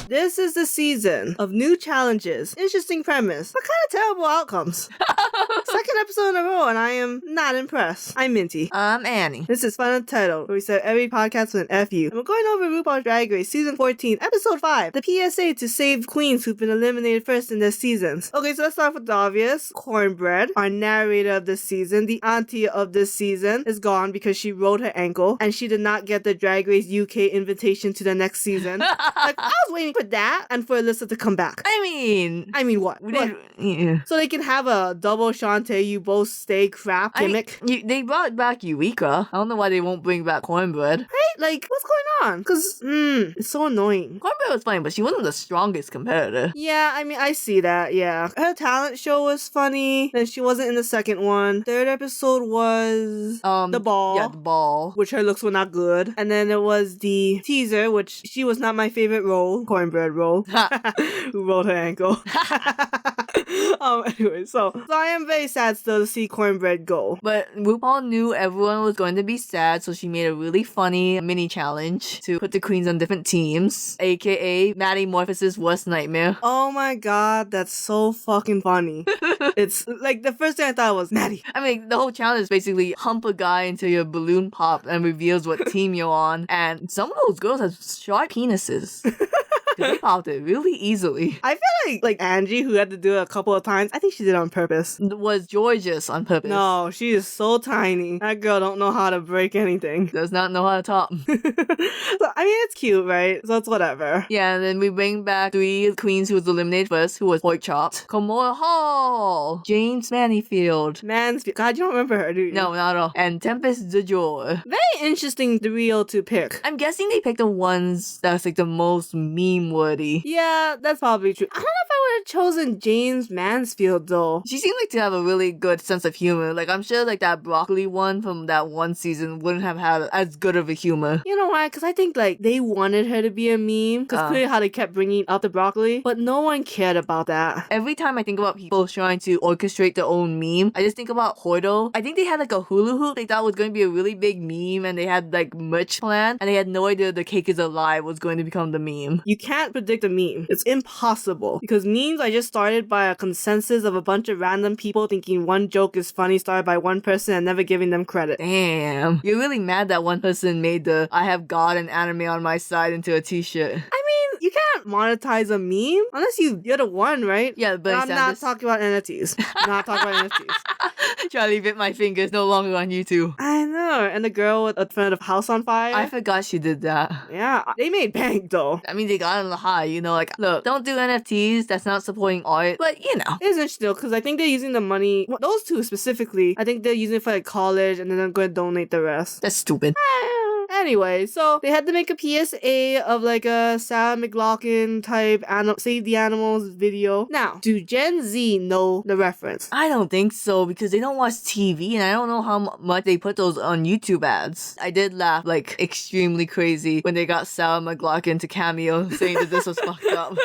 This is the season of new challenges, interesting premise, but kind of terrible outcomes. Second episode in a row, and I am not impressed. I'm Minty. I'm Annie. This is FunUntitled, where we set every podcast with an FU. And we're going over RuPaul's Drag Race Season 14, Episode 5, the PSA to save queens who've been eliminated first in their seasons. Okay, so let's start with the obvious. Cornbread, our narrator of this season, the auntie of this season, is gone because she rolled her ankle, and she did not get the Drag Race UK invitation to the next season. Like, I was waiting for that and for Alyssa to come back. I mean what? Yeah. So they can have a double Shantae, you both stay crap gimmick? They brought back Eureka. I don't know why they won't bring back Cornbread. Right? Like, what's going on? Because, it's so annoying. Cornbread was funny, but she wasn't the strongest competitor. Yeah, I mean, I see that, yeah. Her talent show was funny, then she wasn't in the second one. Third episode was the ball. Yeah, the ball. Which her looks were not good. And then there was the teaser, which she was not my favorite role, Cornbread role, who rolled her ankle. Anyway, so I am very sad still to see Cornbread go. But RuPaul knew everyone was going to be sad, so she made a really funny mini challenge to put the queens on different teams, aka Maddie Morphosis' worst nightmare. Oh my god, that's so fucking funny. It's like the first thing I thought was Maddie. I mean, the whole challenge is basically hump a guy until your balloon pop and reveals what team you're on, and some of those girls have sharp penises. They popped it really easily. I feel like Angie, who had to do it a couple of times, I think she did it on purpose. Was gorgeous on purpose. No, she is so tiny. That girl don't know how to break anything. Does not know how to top. So, I mean, it's cute, right? So it's whatever. Yeah, and then we bring back 3 queens who was eliminated first, who was pork chopped. Kamora Hall, James Manifield. Mansfield. God, you don't remember her, do you? No, not at all. And Tempest DeJour. Very interesting trio to pick. I'm guessing they picked the ones that's like the most meme-worthy. Yeah, that's probably true. I don't know if I would have chosen James Mansfield, though. She seemed like to have a really good sense of humor. Like, I'm sure like that broccoli one from that one season wouldn't have had as good of a humor. You know why? Because I think like they wanted her to be a meme. Because clearly how they kept bringing up the broccoli. But no one cared about that. Every time I think about people trying to orchestrate their own meme, I just think about Hordo. I think they had like a hula hoop they thought was going to be a really big meme, and they had like merch plan, and they had no idea the cake is alive was going to become the meme. You can't predict a meme. It's impossible. Because memes are just started by a consensus of a bunch of random people thinking one joke is funny started by one person and never giving them credit. Damn. You're really mad that one person made the I have God and anime on my side into a t-shirt. I mean, you can't monetize a meme unless you're the one, right? Yeah, but I'm not talking about NFTs. Not talking about NFTs. Charlie bit my fingers, no longer on YouTube. I know. And the girl with a front of House on Fire. I forgot she did that. Yeah, they made bank though. I mean, they got on the high, you know, like, look, don't do NFTs, that's not supporting art, but you know. It's interesting though, because I think they're using the money, well, those two specifically, I think they're using it for like college and then they're going to donate the rest. That's stupid. Anyway, so they had to make a PSA of like a Sarah McLachlan type Save the Animals video. Now, do Gen Z know the reference? I don't think so, because they don't watch TV and I don't know how much they put those on YouTube ads. I did laugh like extremely crazy when they got Sarah McLachlan to cameo saying that this was fucked up.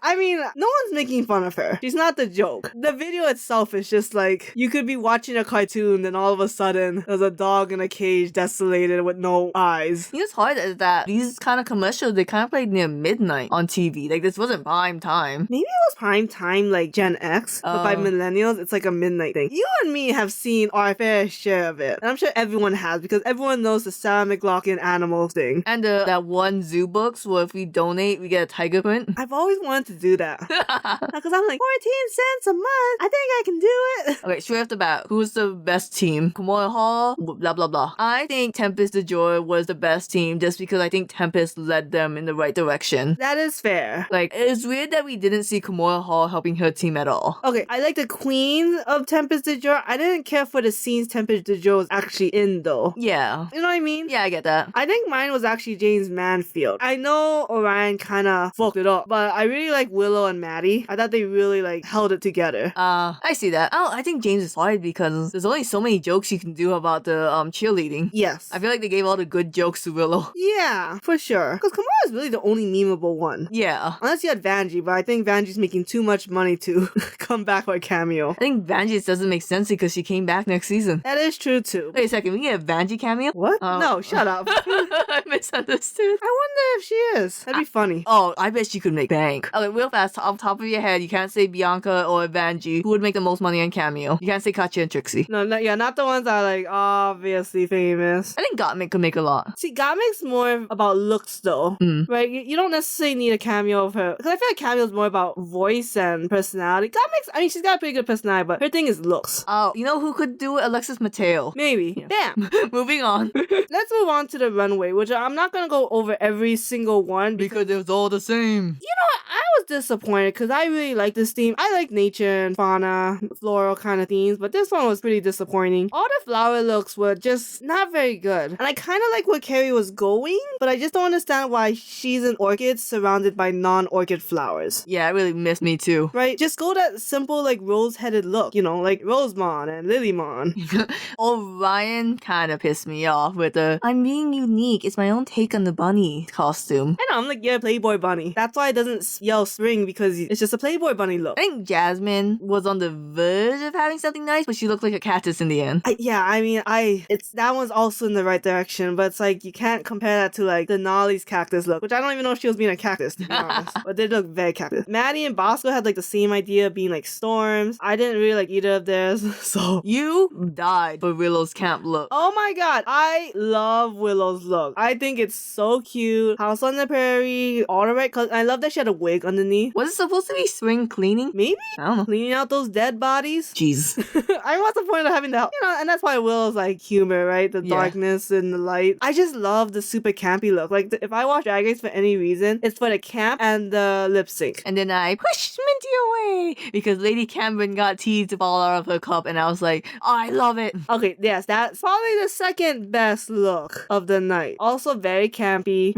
I mean, no one's making fun of her. She's not the joke. The video itself is just like, you could be watching a cartoon and all of a sudden there's a dog in a cage desolated with no eyes. You know what's hard is that these kind of commercials, they kind of played near midnight on TV. Like, this wasn't prime time. Maybe it was prime time like Gen X, but by millennials, it's like a midnight thing. You and me have seen our fair share of it. And I'm sure everyone has, because everyone knows the Sarah McLachlan animal thing. And that one zoo books where if we donate, we get a tiger print. I've always wanted to do that. Because I'm like, 14 cents a month. I think I can do it. Okay, straight off the bat, who's the best team? Kamora Hall, blah, blah, blah. I think Tempest DeJour was the best team just because I think Tempest led them in the right direction. That is fair. Like, it's weird that we didn't see Kamora Hall helping her team at all. Okay, I like the queen of Tempest DeJour. I didn't care for the scenes Tempest DeJour was actually in, though. Yeah. You know what I mean? Yeah, I get that. I think mine was actually James Manfield. I know Orion kind of fucked it up, but I really like Willow and Maddie. I thought they really like held it together. I see that. Oh, I think James is fired because there's only so many jokes you can do about the cheerleading. Yes. I feel like they gave all the good jokes to Willow. Yeah, for sure. Because Kamara is really the only memeable one. Yeah. Unless you had Vanjie, but I think Vanjie's making too much money to come back for a cameo. I think Vanjie doesn't make sense because she came back next season. That is true too. Wait a second, we get a Vanjie cameo? What? No, shut up. I misunderstood. I wonder if she is. That'd be funny. Oh, I bet she could make bank. Okay, real fast, off top of your head, you can't say Bianca or Vanjie. Who would make the most money on cameo? You can't say Katya and Trixie. No, not the ones that are like obviously famous. I think Gottmik could make a lot. See, Gottmik's more about looks though, right? You don't necessarily need a cameo of her. Because I feel like cameo is more about voice and personality. Gottmik's, I mean, she's got a pretty good personality, but her thing is looks. Oh, you know who could do it? Alexis Mateo. Maybe. Bam! Moving on. Let's move on to the runway, which I'm not gonna go over every single one Because it was all the same. You know what? I was disappointed because I really like this theme. I like nature and fauna, floral kind of themes, but this one was pretty disappointing. All the flower looks were just not very good. And I kind of like where Carrie was going, but I just don't understand why she's an orchid surrounded by non-orchid flowers. Yeah, it really missed me too. Right? Just go that simple, like, rose-headed look, you know, like Rosemon and Lilymon. Orion kind of pissed me off with the I'm being unique, it's my own take on the bunny costume. I know, I'm like, yeah, Playboy Bunny. That's why it doesn't yell spring, because it's just a Playboy Bunny look. I think Jasmine was on the verge of having something nice, but she looked like a cactus in the end. That one's also in the right direction, but it's like, you can't compare that to like Denali's cactus look, which I don't even know if she was being a cactus, to be honest. But they look very cactus. Maddie and Bosco had like the same idea of being like storms. I didn't really like either of theirs, so. You died for Willow's camp look. Oh my god, I love Willow's look. I think it's so cute. House on the Prairie, all the right colors. I love that she had a wig underneath. Was it supposed to be spring cleaning? Maybe? I don't know. Cleaning out those dead bodies? Jeez. I mean, what's the point of having that? You know, and that's why Willow's like humor, right? The darkness and the light. I just love the super campy look. Like, if I watch Drag Race for any reason, it's for the camp and the lip sync. And then I pushed Minty away because Lady Cameron got tea to fall out of her cup, and I was like, oh, I love it. Okay, yes, that's probably the second best look of the night. Also very campy.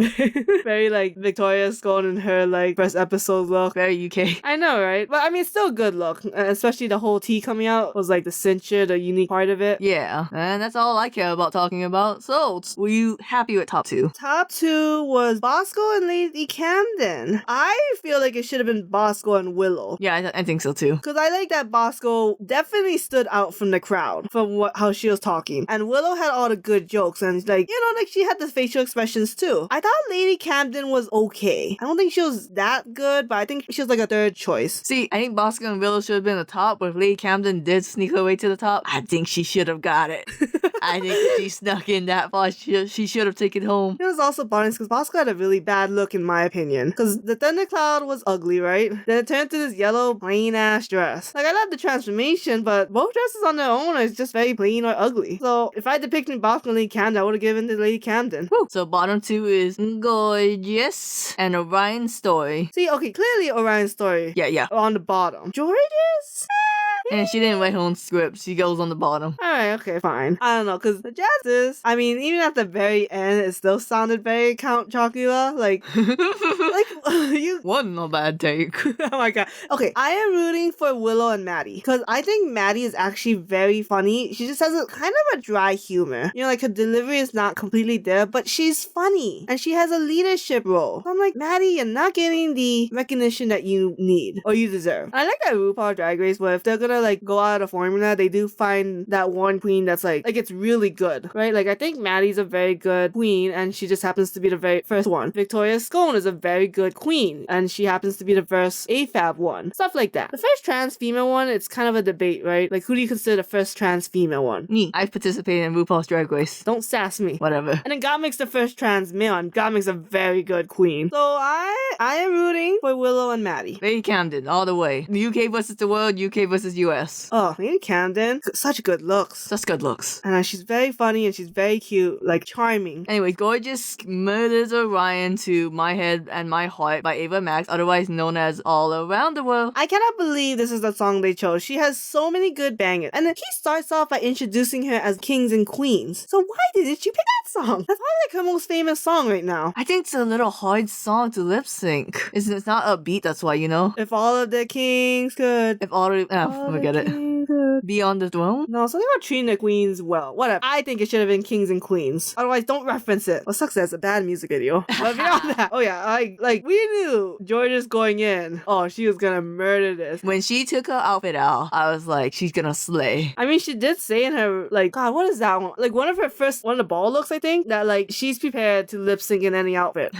Very like Victoria Scone in her like first episode look. Very UK. I know, right? But I mean, it's still a good look. Especially the whole tea coming out was like the cincher, the unique part of it. Yeah, and that's all I care about talking about. So, were you happy with top two? Top two was Bosco and Lady Camden. I feel like it should have been Bosco and Willow. Yeah, I think so too. Because I like that Bosco definitely stood out from the crowd from how she was talking. And Willow had all the good jokes and like, you know, like she had the facial expressions too. I thought Lady Camden was okay. I don't think she was that good, but I think she was like a third choice. See, I think Bosco and Willow should have been the top, but if Lady Camden did sneak her way to the top, I think she should have got it. I think if she snuck in that far, she should have taken it home. It was also bonus because Bosco had a really bad look in my opinion. Because the thundercloud was ugly, right? Then it turned to this yellow plain ass dress. Like I love the transformation, but both dresses on their own are just very plain or ugly. So if I depicted Bosco and Lady Camden, I would have given to Lady Camden. Woo. So bottom two is Gorgeous and Orion's Story. See, okay, clearly Orion's Story. Yeah. On the bottom. Gorgeous? And she didn't write her own script. She goes on the bottom. Alright, okay, fine. I don't know, because the Justice, I mean, even at the very end, it still sounded very Count Chocula. Like you. Wasn't a bad take. Oh my god. Okay, I am rooting for Willow and Maddie, because I think Maddie is actually very funny. She just has a kind of a dry humor. You know, like her delivery is not completely there, but she's funny. And she has a leadership role. So I'm like, Maddie, you're not getting the recognition that you need or you deserve. I like that RuPaul Drag Race where if they're gonna like go out of formula, they do find that one queen that's like it's really good, right? Like I think Maddie's a very good queen and she just happens to be the very first one. Victoria Scone is a very good queen and she happens to be the first AFAB one. Stuff like that. The first trans female one, it's kind of a debate, right? Like who do you consider the first trans female one? Me. I've participated in RuPaul's Drag Race. Don't sass me. Whatever. And then Gottmik's the first trans male and Gottmik's a very good queen. So I am rooting for Willow and Maddie. Lady Camden, all the way. UK versus the world, UK versus US. Oh, Lady Camden, such good looks. Just good looks. And she's very funny and she's very cute, like charming. Anyway, Gorgeous murders Orion to My Head and My Heart by Ava Max, otherwise known as All Around the World. I cannot believe this is the song they chose. She has so many good bangers. And then he starts off by introducing her as kings and queens. So why didn't you pick that song? That's probably like her most famous song right now. I think it's a little hard song to lip sync. It's not upbeat, that's why, you know? If all of the kings could. If all of... forget it. something to Be on the throne? No, something about treating the queens well. Whatever. I think it should have been kings and queens. Otherwise, don't reference it. What sucks is it's a bad music video. But beyond that, oh yeah, we knew Georgia's going in. Oh, she was gonna murder this. When she took her outfit out, I was like, she's gonna slay. I mean, she did say in her, like, God, what is that one? Like, one of the ball looks, I think, that, like, she's prepared to lip sync in any outfit.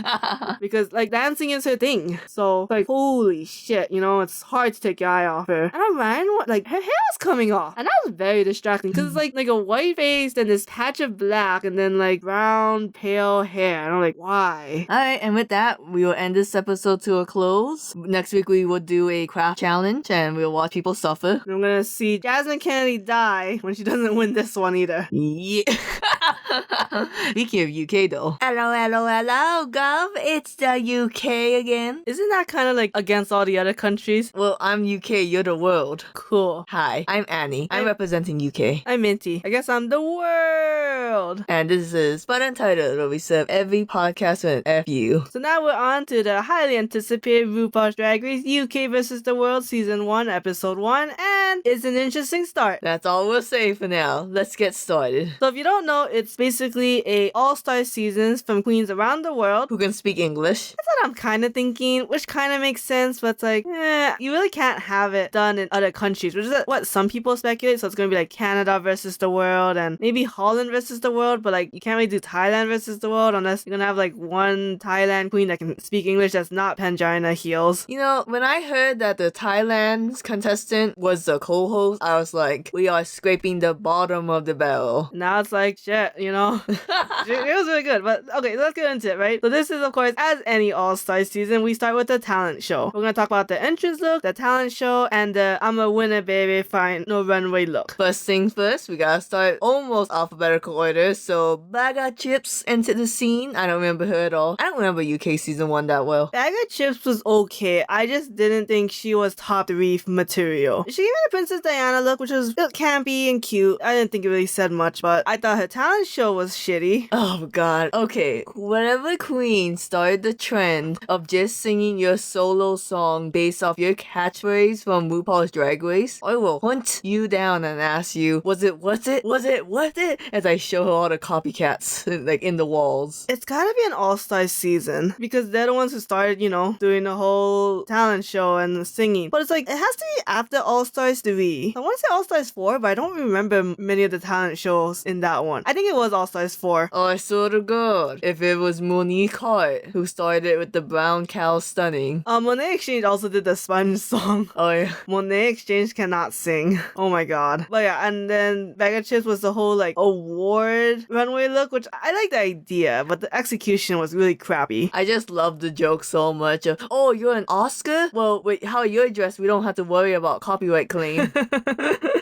Because, like, dancing is her thing. So, like, holy shit, you know, it's hard to take your eye off her. And I ran, like, her hair was coming off. And that was very distracting. Because it's, like a white face, then this patch of black, and then, like, brown, pale hair. And I'm like, why? Alright, and with that, we will end this episode to a close. Next week, we will do a craft challenge, and we'll watch people suffer. And I'm gonna see Jasmine Kennedy die when she doesn't win this one either. Yeah. Speaking of UK though. Hello, Gov. It's the UK again. Isn't that kind of like against all the other countries? Well, I'm UK, you're the world. Cool. Hi, I'm Annie. I'm representing UK. I'm Minty. I guess I'm the world. And this is FunUntitled, where we serve every podcast with an FU. So now we're on to the highly anticipated RuPaul's Drag Race UK vs. the World Season 1, Episode 1, and it's an interesting start. That's all we'll say for now. Let's get started. So if you don't know, it's basically a all-star seasons from queens around the world who can speak English. That's what I'm kind of thinking, which kind of makes sense, but it's like, you really can't have it done in other countries, which is what some people speculate. So it's going to be like Canada versus the world and maybe Holland versus the world, but like you can't really do Thailand versus the world unless you're going to have like one Thailand queen that can speak English that's not Pangina Heels. You know, when I heard that the Thailand's contestant was the co-host, I was like, we are scraping the bottom of the barrel. Now it's like, shit, you know? It was really good, but okay, let's get into it, right? So this is, of course, as any all-star season, we start with the talent show. We're gonna talk about the entrance look, the talent show, and the I'm a winner, baby, fine, no runway look. First things first, we gotta start almost alphabetical order. So Baga Chips entered the scene. I don't remember her at all. I don't remember UK season 1 that well. Baga Chips was okay. I just didn't think she was top 3 material. She gave me the Princess Diana look, which was campy and cute. I didn't think it really said much, but I thought her talent show was shitty. Oh god. Okay, whatever queen started the trend of just singing your solo song based off your catchphrase from RuPaul's Drag Race, I will hunt you down and ask you, was it worth it? As I show her all the copycats like in the walls. It's gotta be an all-star season because they're the ones who started, you know, doing the whole talent show and the singing. But it's like, it has to be after All-Stars 3. I want to say All-Stars 4, but I don't remember many of the talent shows in that one. I think it was All-Stars 4. Oh, I swear to God. If it was Monique Hart who started with the brown cow stunning. Monet Exchange also did the sponge song. Oh yeah. Monet Exchange cannot sing. Oh my god. But yeah, and then Bag of Chips was the whole like award runway look, which I like the idea, but the execution was really crappy. I just love the joke so much of, oh, you're an Oscar? Well, wait, how you're dressed, we don't have to worry about copyright claim.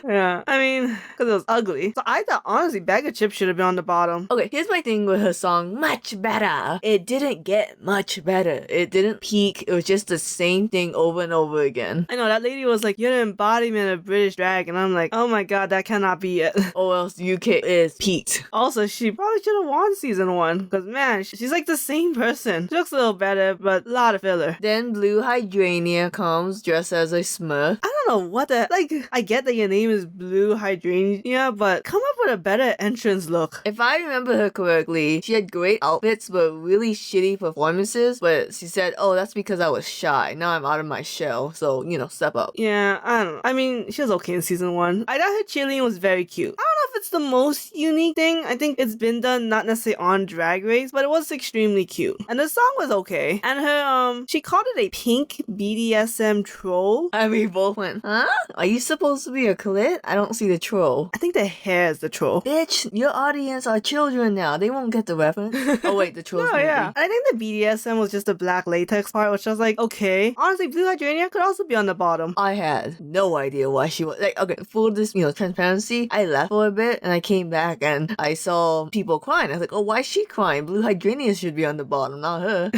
Yeah, I mean, because it was ugly. So I thought, honestly, Bag of Chips should have been on the bottom. Okay, here's my thing with her song, Much Better. It didn't get much better. It didn't peak. It was just the same thing over and over again. I know, that lady was like, you're an embodiment of British drag, and I'm like, oh my god, that cannot be it. Or else UK is peaked. Also, she probably should have won season 1, because man, she's like the same person. She looks a little better, but a lot of filler. Then Blue Hydrangea comes dressed as a Smurf. I don't know what the, like, I get that your name is Blue Hydrangea, but come up with a better entrance look. If I remember her correctly, she had great outfits but really shitty performances, but she said, oh, that's because I was shy. Now I'm out of my shell, so, you know, step up. Yeah, I don't know. I mean, she was okay in season 1. I thought her cheerleading was very cute. I don't know if it's the most unique thing. I think it's been done not necessarily on Drag Race, but it was extremely cute. And the song was okay. And her, she called it a pink BDSM troll. And we both went, huh? Are you supposed to be a clit? I don't see the troll. I think the hair is the troll. Bitch, your audience are children now. They won't get the reference. Oh wait, the troll's No, yeah. I think the BDSM was just the black latex part, which I was like, okay. Honestly, Blue Hydrangea could also be on the bottom. I had no idea why she was like, okay, for this, you know, transparency, I left for a bit, and I came back and I saw people crying. I was like, oh, why is she crying? Blue Hydrenia should be on the bottom, not her.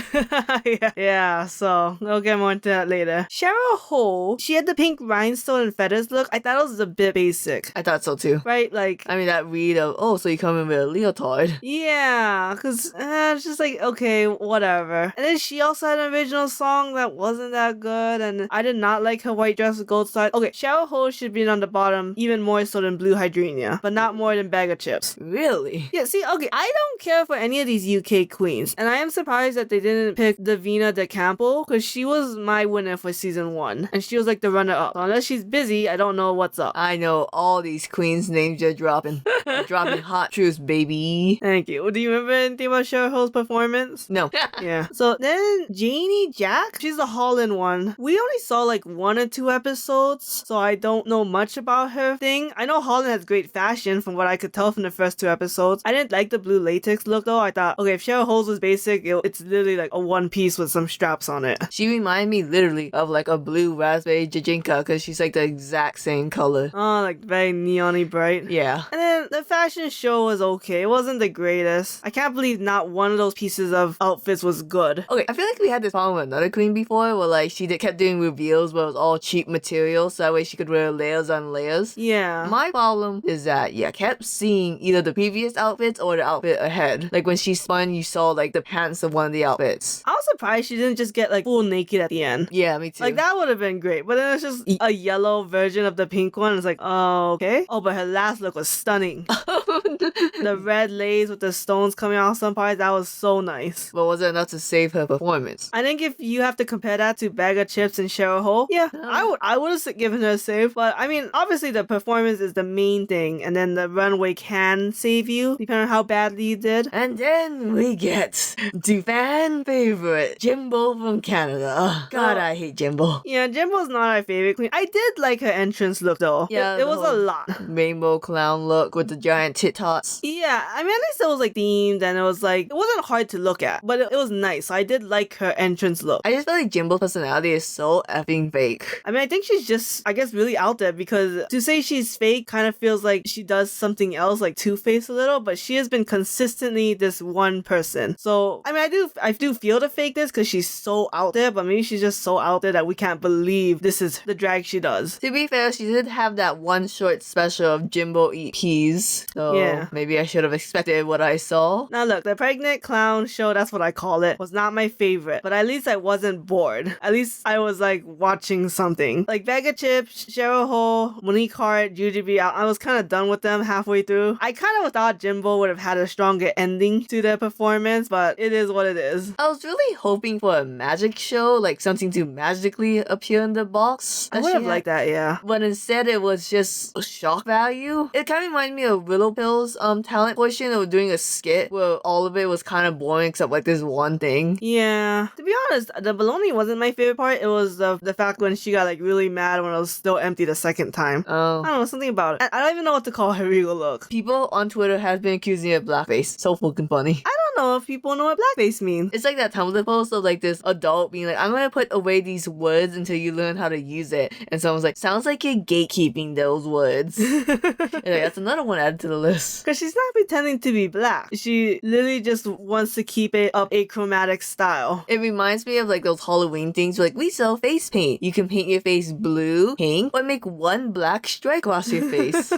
yeah, so we'll get more into that later. Cheryl Ho, she had the pink rhinestone and feathers look. I thought it was a bit basic. I thought so too. Right? Like, I mean, that read of, oh, so you come in with a leotard. yeah, because it's just like, okay, whatever. And then she also had an original song that wasn't that good, and I did not like her white dress with gold stars. Okay, Cheryl Ho should be on the bottom even more so than Blue Hydrenia, but not more than Bag of Chips. Really? Yeah, see, okay, I don't care for any of these UK queens, and I am surprised that they didn't pick Davina De Campo, because she was my winner for season 1, and she was like the runner-up. So unless she's busy, I don't know what's up. I know all these queens' names you're dropping. You're dropping hot truths, baby. Thank you. Do you remember anything about Cheryl Ho's performance? No. Yeah. So then Janie Jack, she's the Holland one. We only saw like 1 or 2 episodes, so I don't know much about her thing. I know Holland has great fashion from what I could tell from the first 2 episodes. I didn't like the blue latex look though. I thought, okay, if Cheryl Ho's was basic, it's literally like a one piece with some straps on it. She reminded me literally of like a blue raspberry Jajinka because she's like the exact same color. Oh, like very neon-y bright. Yeah. And then the fashion show was okay. It wasn't the greatest. I can't believe not one of those pieces of outfits was good. Okay, I feel like we had this problem with another queen before where like she kept doing reveals where it was all cheap material so that way she could wear layers on layers. Yeah. My problem is that, yeah, I kept seeing either the previous outfits or the outfit ahead. Like when she spun, you saw like the pants of one of the outfits. I was surprised she didn't just get like full naked at the end. Yeah, me too. Like that would have been great, but then it's just a yellow version of the pink one. It's like, oh, okay. Oh, but her last look was stunning. The red lace with the stones coming out some parts, that was so nice. But was it enough to save her performance? I think if you have to compare that to Bag of Chips and Cheryl Ho, yeah, I would have given her a save. But I mean, obviously the performance is the main thing, and then the runway can save you depending on how badly you did. And then we get to fan favorite Jimbo from Canada. God, I hate Jimbo. Yeah, Jimbo's not our favorite queen. I did like her entrance look though. Yeah, it was a lot. Rainbow clown look with the giant tit tots. Yeah, I mean, at least it was like themed and it was like, it wasn't hard to look at, but it was nice. So I did like her entrance look. I just feel like Jimbo's personality is so effing fake. I mean, I think she's just, I guess, really out there because to say she's fake kind of feels like she does something else, like Two-Face a little, but she has been consistently this one person. So, I mean, I do feel the fakeness because she's so out there, but maybe she's just so out there that we can't believe this is the drag she does. To be fair, she did have that one short special of Jimbo eat peas. So yeah, maybe I should have expected what I saw. Now look, the pregnant clown show, that's what I call it, was not my favorite, but at least I wasn't bored. At least I was like watching something. Like Bag of Chips, Cheryl Ho, Monique Hart, Jujubee, I was kind of done with them halfway through. I kind of thought Jimbo would have had a stronger ending to their performance, but it is what it is. I was really hoping for a magic show, like something to magically appear in the box. I would have liked that, yeah. But instead it was just shock value. It kind of reminded me of Willow Pill's talent portion of doing a skit where all of it was kind of boring except like this one thing. Yeah. To be honest, the baloney wasn't my favorite part. It was the fact when she got like really mad when it was still empty the second time. Oh. I don't know, something about it. I don't even know what to call her regal look. People on Twitter have been accusing it of blackface. So fucking funny. I don't know if people know what blackface means. It's like that Tumblr post of like this adult being like, I'm gonna put away these words until you learn how to use it. And someone's like, sounds like you're gatekeeping those words. And like, that's another one added to the list. Because she's not pretending to be black. She literally just wants to keep it up a chromatic style. It reminds me of like those Halloween things where like, we sell face paint. You can paint your face blue, pink, or make one black stripe across your face.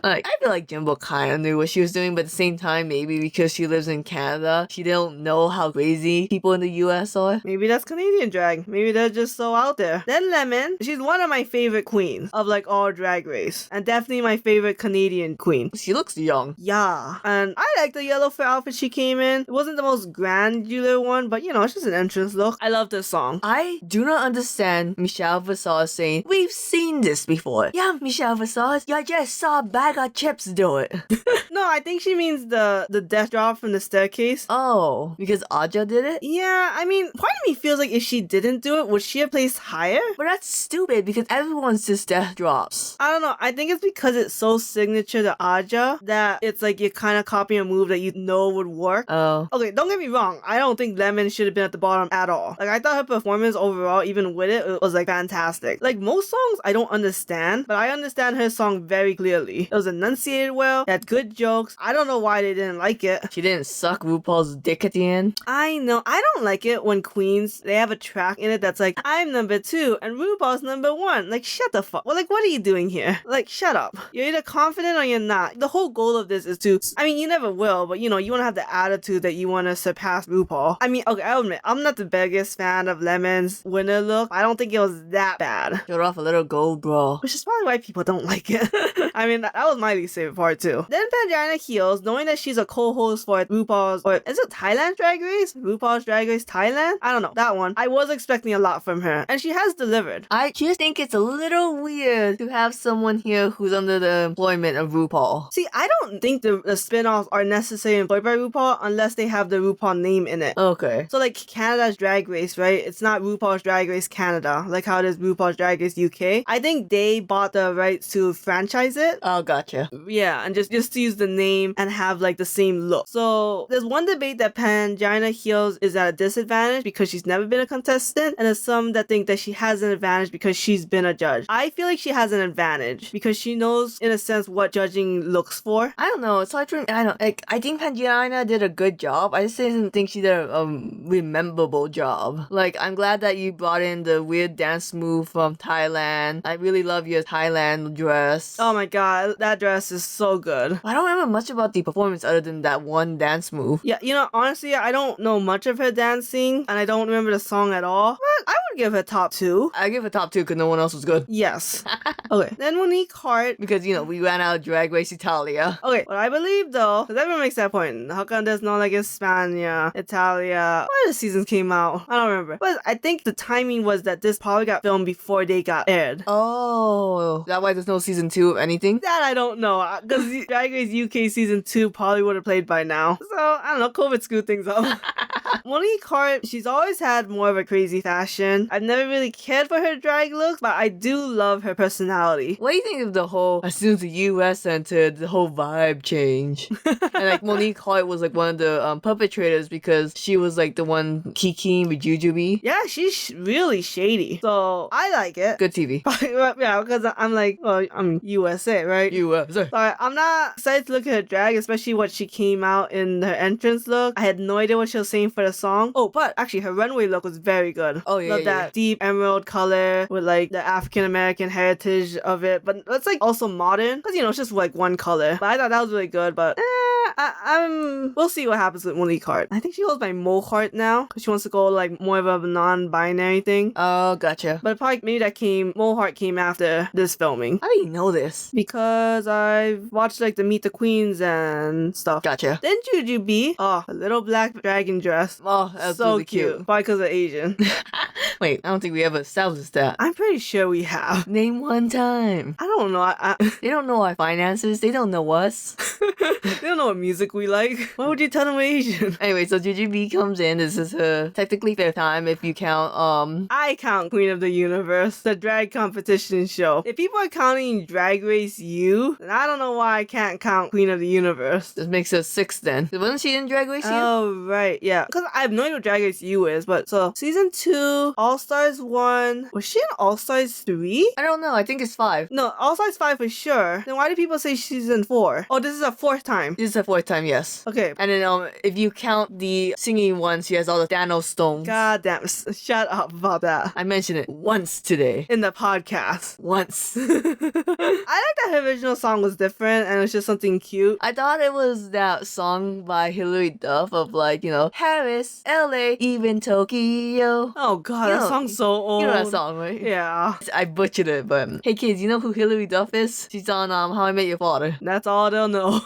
Like, I feel like Jimbo kind of knew what she was doing, but at the same time, maybe because she lives in Canada, she don't know how crazy people in the US are. Maybe that's Canadian drag. Maybe they're just so out there. Then Lemon, she's one of my favorite queens of like all Drag Race, and definitely my favorite Canadian queen. She looks young. Yeah, and I like the yellow fur outfit she came in. It wasn't the most granular one, but you know, it's just an entrance look. I love this song. I do not understand Michelle Visage saying, we've seen this before. Yeah, Michelle Visage, you just saw Bag of Chips do it. No, No, I think she means the death drop from the staircase. Oh, because Aja did it? Yeah, I mean, part of me feels like if she didn't do it, would she have placed higher? But that's stupid because everyone's just death drops. I don't know. I think it's because it's so signature to Aja that it's like you're kind of copying a move that you know would work. Oh. Okay, don't get me wrong. I don't think Lemon should have been at the bottom at all. Like, I thought her performance overall, even with it was like fantastic. Like, most songs I don't understand, but I understand her song very clearly. It was enunciated well, it had good jokes. I don't know why they didn't like it. She didn't suck RuPaul's dick at the end. I know. I don't like it when queens, they have a track in it that's like, I'm number 2 and RuPaul's number 1. Like, shut the fuck. Well, like, what are you doing here? Like, shut up. You're either confident or you're not. The whole goal of this is to, I mean, you never will, but you know, you want to have the attitude that you want to surpass RuPaul. I mean, okay, I'll admit, I'm not the biggest fan of Lemon's winner look. I don't think it was that bad. Showed off a little gold bra. Which is probably why people don't like it. I mean, that was my least favorite part too. Then Pangina Heels, knowing that she's a co-host for RuPaul's, or is it Thailand Drag Race? RuPaul's Drag Race Thailand? I don't know, that one. I was expecting a lot from her, and she has delivered. I just think it's a little weird to have someone here who's under the employment of RuPaul. See, I don't think the spin-offs are necessarily employed by RuPaul unless they have the RuPaul name in it. Okay. So like Canada's Drag Race, right? It's not RuPaul's Drag Race Canada, like how it is RuPaul's Drag Race UK. I think they bought the rights to franchise it. Oh, gotcha. Yeah, and just to use the name and have like the same look. So there's one debate that Pangina Heels is at a disadvantage because she's never been a contestant, and there's some that think that she has an advantage because she's been a judge. I feel like she has an advantage because she knows in a sense what judging looks for. I don't know. Aside from, I think Pangina did a good job. I just didn't think she did a rememberable job. Like, I'm glad that you brought in the weird dance move from Thailand. I really love your Thailand dress. Oh my god, that dress is so good. I don't remember much about the performance other than that one dance move. Yeah, you know, honestly, I don't know much of her dancing, and I don't remember the song at all, but I would give her top 2. I give it top 2 because no one else was good. Yes. Okay, then Monique Hart. Because, you know, we ran out of Drag Race Italia. Okay, what I believe though, because everyone makes that point, how come there's no like España, Italia, when the seasons came out? I don't remember. But I think the timing was that this probably got filmed before they got aired. Oh, that why there's no season 2 of anything? That I don't know, because Drag Race UK season 2 probably would have played by now. So, I don't know, COVID screwed things up. Monique Hart, she's always had more of a crazy fashion. I've never really cared for her drag looks, but I do love her personality. What do you think of the whole, as soon as the US entered, the whole vibe change? And like Monique Hart was like one of the perpetrators because she was like the one kikiing with Jujubee. Yeah, she's really shady. So, I like it. Good TV. Yeah, because I'm like, well, I'm USA, right? USA. So I'm not excited to look at her drag, especially what she came out in her entrance look. I had no idea what she was saying for the song. Oh, but actually her runway look was very good. Oh yeah, Love that deep emerald color with like the African American heritage of it, but it's like also modern because you know it's just like one color. But I thought that was really good. But we'll see what happens with Monique Hart. I think she goes by Mo Hart now because she wants to go like more of a non-binary thing. Oh, gotcha. But probably maybe Mo Hart came after this filming. How do you know this? Because I've watched like the Meet the Queens and stuff. Gotcha. Then Jujubee, oh, a little black dragon dress. Oh, that's so really cute. Probably because of Asian. Wait, I don't think we ever established that. I'm pretty sure we have. Name one time. I don't know. They don't know our finances. They don't know us. They don't know what music we like. Why would you tell them we're Asian? Anyway, so Jujubee comes in. This is her technically 5th time if you count I count Queen of the Universe, the drag competition show. If people are counting Drag Race U, then I don't know why I can't count Queen of the Universe. This makes her 6th then. Wasn't she in Drag Race U? Oh, right, yeah. Because I have no idea what Drag Race U is, but so season 2, All Stars 1. Was she in All Stars 3? I don't know. I think it's 5. No, All Stars 5 for sure. Then why do people say she's in 4? Oh, this is a 4th time. This is her 4th time, yes. Okay. And then if you count the singing one, she has all the Thanos stones. God damn, shut up about that. I mentioned it once today. In the podcast. Once. I like that her original song was different and it was just something cute. I thought it was that song by Hilary Duff of like, you know, Paris, LA, even Tokyo. Oh god, You that know- song's so old. You know that song, right? Yeah. I butchered it, but hey kids, you know who Hilary Duff is? She's on How I Met Your Father. That's all they'll know.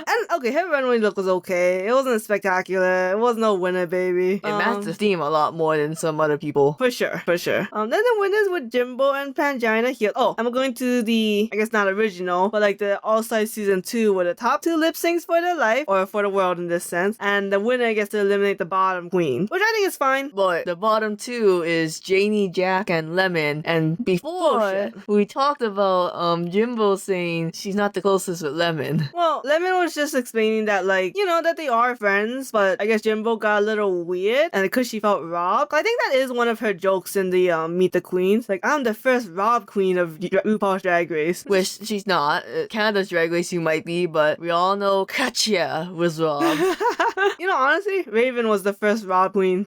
And okay, her runway look was okay. It wasn't spectacular. It was no winner, baby. It matched the theme a lot more than some other people. For sure, for sure. Then the winners were Jimbo and Pangina Hill. Oh, I'm going to the, I guess not original, but like the All-Star Season 2 were the top 2 lip syncs for their life, or for the world in this sense. And the winner gets to eliminate the bottom queen, which I think is fine. But the bottom 2 is Janie, Jack, and Lemon. And before, Bullshit. we talked about Jimbo saying she's not the closest with Lemon. Well, Lemon was just explaining that, like, you know, that they are friends, but I guess Jimbo got a little weird, and because she felt robbed. I think that is one of her jokes in the Meet the Queens. Like, I'm the first robbed queen of RuPaul's Drag Race. Which she's not. Canada's Drag Race you might be, but we all know Katya was robbed. You know, honestly, Raven was the first robbed queen.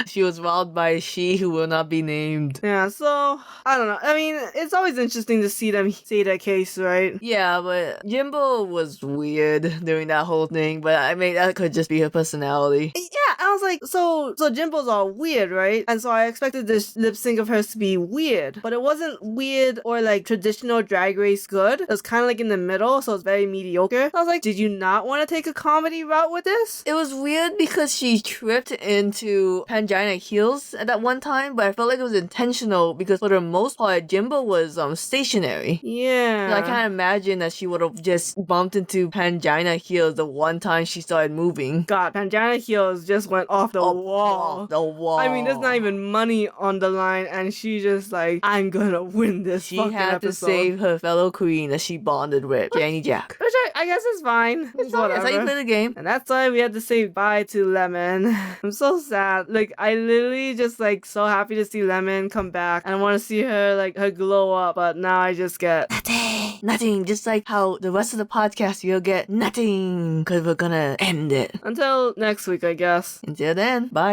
She was robbed by she who will not be named. Yeah, so, I don't know. I mean, it's always interesting to see them say their case, right? Yeah, but Jimbo was weird during that whole thing, but I mean, that could just be her personality. Yeah, I was like, so Jimbo's all weird, right? And so I expected this lip sync of hers to be weird, but it wasn't weird or like traditional Drag Race good. It was kind of like in the middle, so it's very mediocre. I was like, did you not want to take a comedy route with this? It was weird because she tripped into Pangina heels at that one time, but I felt like it was intentional because for the most part, Jimbo was stationary. Yeah. So I can't imagine that she would have just bumped into Pangina heels the one time she started moving. God, Pangina heels just went off the wall. Off the wall. I mean, there's not even money on the line, and she just like, I'm gonna win this She fucking had episode. to save her fellow queen that she bonded with, Janie Jack. Which I guess is fine. It's fine. That's how you play the game. And that's why we had to say bye to Lemon. I'm so sad. Like, I literally just like so happy to see Lemon come back, and I want to see her like her glow up, but now I just get Nothing. Nothing. Just like how the rest of the podcast you'll get nothing because we're gonna end it. until next week, I guess. Until then, bye.